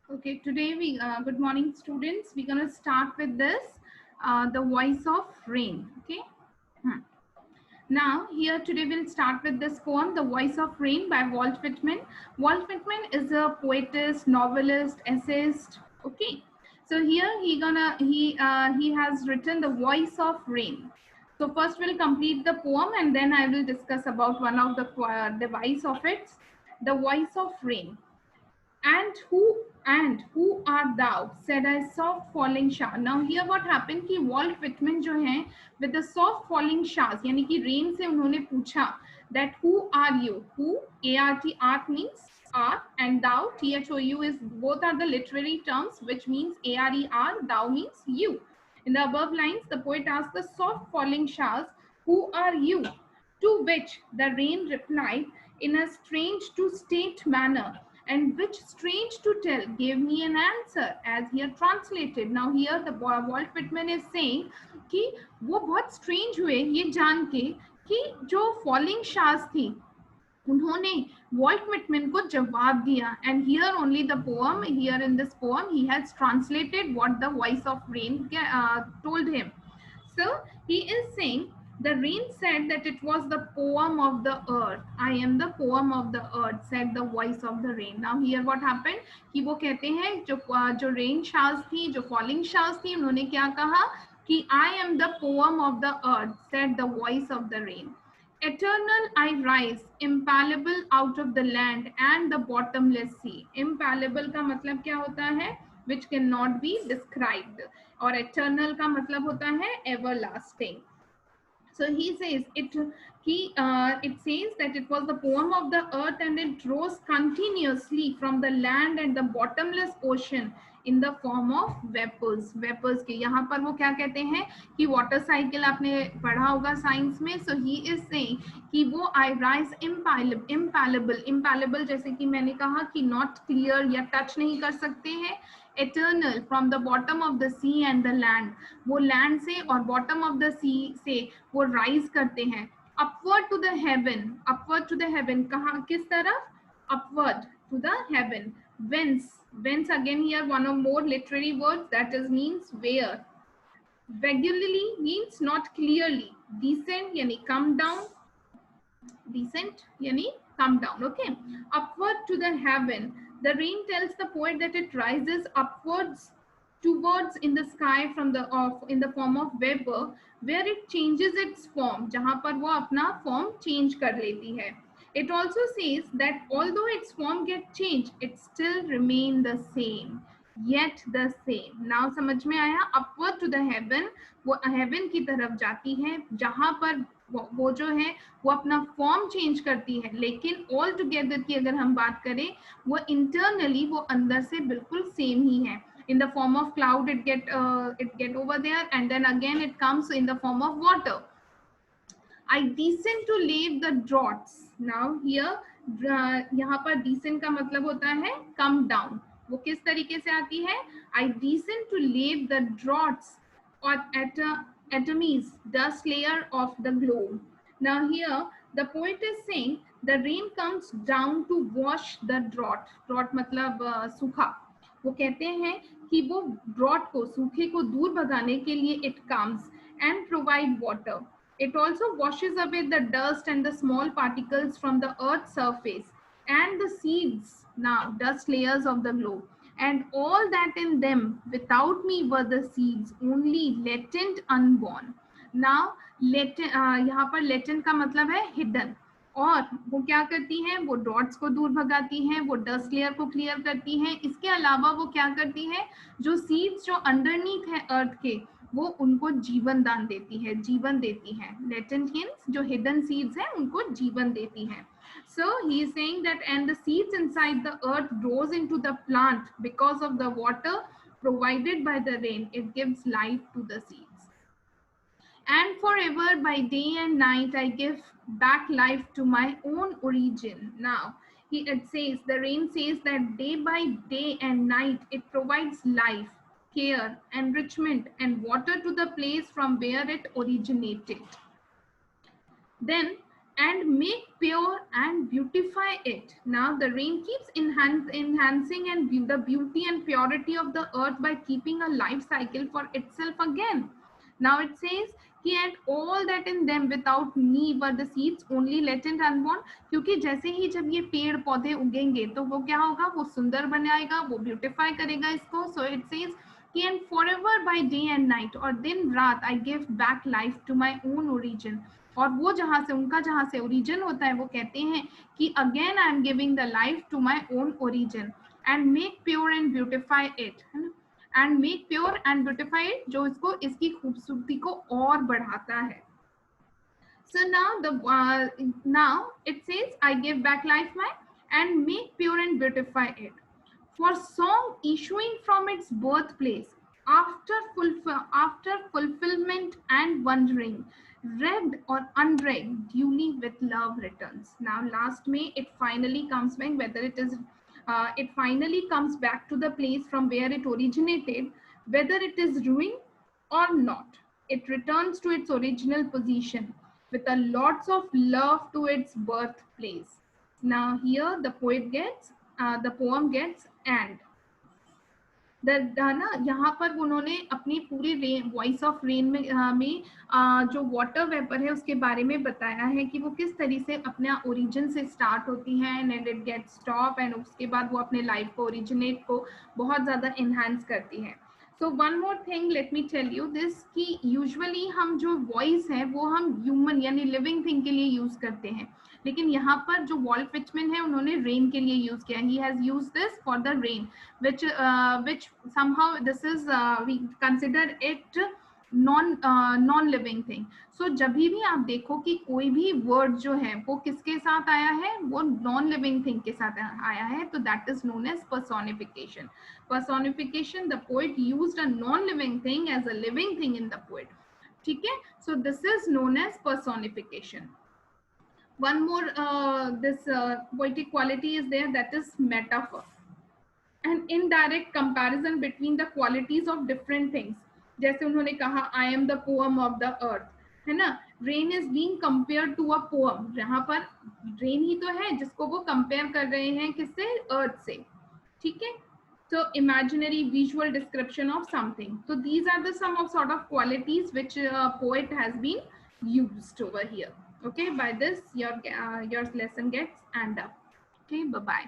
Okay, today good morning students. We're gonna start with this, the voice of rain. Okay. Hmm. Now here today we'll start with this poem, The Voice of Rain by Walt Whitman. Walt Whitman is a poetess, novelist, essayist. Okay. So here he has written The Voice of Rain. So first we'll complete the poem and then I will discuss about one of the device of it, The Voice of Rain. And who art thou? Said I, soft falling shower. Now here what happened कि Walt Whitman जो हैं with the soft falling showers यानी कि rain से उन्होंने पूछा that who are you? Who? A-R-T, art means art, and thou, T-H-O-U, is both are the literary terms which means A-R-E-R, thou means you. In the above lines, the poet asks the soft falling showers, who are you? To which the rain replied in a strange to state manner, and which strange to tell gave me an answer as here translated. Now here the Walt Whitman is saying कि वो बहुत strange हुए ये जान के कि जो falling showers थी उन्होंने वॉल्ट विटमैन को जवाब दिया. And here only the poem, here in this poem he has translated what the voice of rain told him. So he is saying the rain said that it was the poem of the earth. I am the poem of the earth, said the voice of the rain. Now here what happened कि वो कहते हैं जो rain showers थी, जो falling showers थी, उन्होंने क्या कहा कि I am the poem of the earth, said the voice of the rain. Eternal I rise, impalpable out of the land and the bottomless sea. Impalpable का मतलब क्या होता है? Which cannot be described. और eternal का मतलब होता है everlasting. So he says it says that it was the poem of the earth and it rose continuously from the land and the bottomless ocean in the form of vapors के. यहाँ पर वो क्या कहते हैं कि वाटर साइकिल आपने पढ़ा होगा साइंस में. सो ही इज सेइंग कि वो आई राइज इम्पैलेबल जैसे कि मैंने कहा कि नॉट क्लियर या टच नहीं कर सकते हैं. Eternal from the bottom of the sea and the land, वो लैंड से और बॉटम ऑफ द सी से वो राइज करते हैं. Upward to the heaven, upward to the heaven कहाँ किस तरफ? Upward to the heaven. Whence again here one or more literary words, that is means where. Regularly means not clearly. Descent yani come down, descent yani come down. Okay. Upward to the heaven, the rain tells the poet that it rises upwards towards in the sky from the off in the form of vapor, where it changes its form, जहां पर वो अपना form change कर लेती है. It also says that although its form get changed, it still remain the same. Yet the same. Now समझ में आया? Upward to the heaven, वो heaven की तरफ जाती है जहां पर वो जो है वो अपना फॉर्म चेंज करती है, लेकिन ऑल टुगेदर की अगर हम बात करें वो इंटरनली वो अंदर से बिल्कुल सेम ही है. In the form of cloud it get over there and then again it comes in the form of water. I descend to lave the draughts. Now here यहाँ पर descend का मतलब होता है come down. वो किस तरीके से आती है? I descend to lave the draughts or atomies, dust layer of the globe. Now here the poet is saying the rain comes down to wash the drought. Drought मतलब सूखा. वो कहते हैं कि वो ड्रॉट को, सूखे को दूर भगाने के लिए it comes and provide water. It also washes away the dust and the small particles from the earth's surface and the seeds, now dust layers of the globe, and all that in them without me were the seeds only latent unborn. Now latent, यहाँ पर latent का मतलब है hidden. और वो क्या करती हैं? वो डॉट्स को दूर भगाती हैं, वो डस्ट लेयर को क्लियर करती हैं. इसके अलावा वो क्या करती है? जो सीड्स जो अंडरनीथ है अर्थ के, वो उनको जीवन दान देती है, जीवन देती है. लेटेंट मींस जो हिडन सीड्स हैं उनको जीवन देती है. So he is saying that and the seeds inside the earth grows into the plant because of the water provided by the rain. It gives life to the seeds. And forever by day and night I give back life to my own origin. Now it says, the rain says that day by day and night it provides life, care, enrichment, and water to the place from where it originated. Then and make pure and beautify it. Now the rain keeps enhancing and the beauty and purity of the earth by keeping a life cycle for itself again. Now it says कि and all that in them without me but the seeds only let it unborn, क्योंकि जैसे ही जब ये पेड़ पौधे उगेंगे तो वो क्या होगा, वो सुंदर बनाएगा, वो ब्यूटिफाई करेगा इसको. So it says कि and forever by day and night, और दिन रात I give back life to my own origin. और वो जहां से उनका जहां से ओरिजिन होता है वो कहते हैं कि again I am giving the life to my own origin and make pure and beautify it, है ना, and make pure and beautify it, जो इसको इसकी खूबसूरती को और बढ़ाता है. So now it says I give back life my and make pure and beautify it. For song issuing from its birthplace after fulfillment and wondering, read or unread, duly with love returns. Now last May it finally comes back, whether it finally comes back to the place from where it originated, whether it is ruined or not. It returns to its original position with a lots of love to its birthplace. Now here the poem gets and ना यहाँ पर उन्होंने अपनी पूरी voice of rain में जो water vapour है उसके बारे में बताया है कि वो किस तरह से अपने ओरिजिन से स्टार्ट होती है and it get stop and उसके बाद वो अपने लाइफ को ओरिजिनेट को बहुत ज़्यादा इन्हांस करती है. So one more thing let me tell you this कि यूजुअली हम जो वॉइस है वो हम ह्यूमन यानी लिविंग थिंग के लिए यूज करते हैं, लेकिन यहाँ पर जो वॉल्ट विचमैन है उन्होंने रेन के लिए यूज किया. He has used this for the rain which somehow this is we consider it non living thing. So जब भी आप देखो कि कोई भी वर्ड जो है वो किसके साथ आया है, वो नॉन लिविंग थिंग के साथ आया है, तो that is known as personification. Personification, the poet used a non living thing as a living thing in the poet. ठीक है, so this is known as personification. One more this poetic quality is there, that is metaphor, an indirect comparison between the qualities of different things. जैसे उन्होंने कहा I am the poem of the earth, है ना. Rain is being compared to a poem. यहाँ पर rain ही तो है जिसको वो कंपेयर कर रहे हैं किससे, अर्थ से. ठीक है, so imaginary visual description of something. So these are the some of sort of qualities which poet has been used over here. Okay, by this your lesson gets end up. Okay, bye bye.